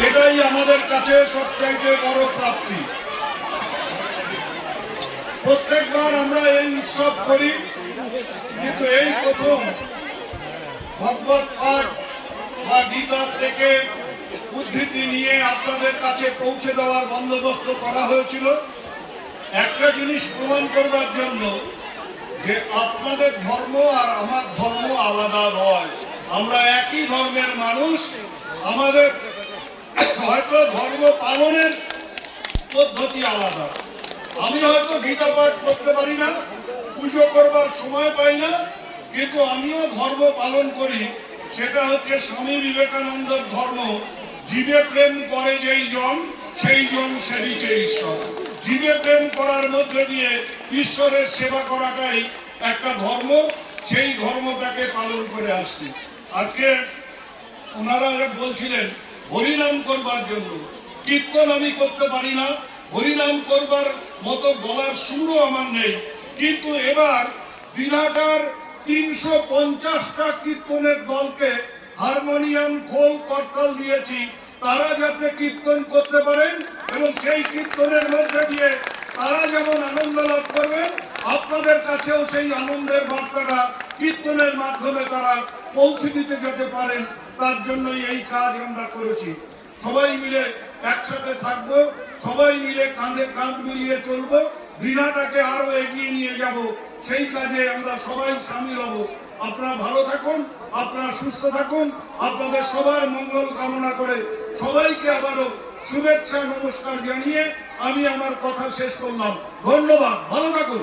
এটাই আমাদের কাছে সবচাইতে বড় প্রাপ্তি। প্রত্যেকবার আমরা এই উৎসব করি, কিন্তু এই প্রথম ভগবত পাঠ বা গীতা থেকে উদ্ধৃতি নিয়ে আপনাদের কাছে পৌঁছে দেওয়ার বন্দোবস্ত করা হয়েছিল একটা জিনিস প্রমাণ করবার জন্য, যে আপনাদের ধর্ম আর আমার ধর্ম আলাদা নয়, আমরা একই ধর্মের মানুষ। আমাদের হয়তো ধর্ম পালনের পদ্ধতি আলাদা। আমি হয়তো গীতা পাঠ করতে পারি না, পুজো করবার সময় পাই না, কিন্তু আমিও ধর্ম পালন করি। সেটা হচ্ছে স্বামী বিবেকানন্দের ধর্ম, জীবে প্রেম করে যেই জন সেই জন সেবিছে ঈশ্বর। জীবে প্রেম করার মধ্যে দিয়ে ঈশ্বরের সেবা করাটাই একটা ধর্ম, সেই ধর্মটাকে পালন করে আসছি। আজকে ওনারা বলছিলেন হরিনাম করবার জন্য, কীর্তন আমি করতে পারি না, হরিনাম করবার মতো গলার সুরও আমার নেই, কিন্তু এবার দিনহাটার 350টা কীর্তনের দলকে হারমোনিয়াম, খোল, করতাল দিয়েছি, তারা যাতে কীর্তন করতে পারেন এবং সেই কীর্তনের মধ্যে দিয়ে তারা যেমন আনন্দ লাভ করবেন, আপনাদের কাছেও সেই আনন্দের বার্তাটা কীর্তনের মাধ্যমে তারা পৌঁছে দিতে যেতে পারেন, তার জন্যই এই কাজ আমরা করেছি। সবাই মিলে একসাথে থাকবো, সবাই মিলে কাঁধে কাঁধ মিলিয়ে চলবো, দিনহাটাকে আরো এগিয়ে নিয়ে যাব, সেই কাজে আমরা সবাই সামিল হব। আপনারা ভালো থাকুন, আপনারা সুস্থ থাকুন, আপনাদের সবার মঙ্গল কামনা করে সবাইকে আবারও শুভেচ্ছা নমস্কার জানিয়ে আমি আমার কথা শেষ করলাম। ধন্যবাদ, ভালো থাকুন।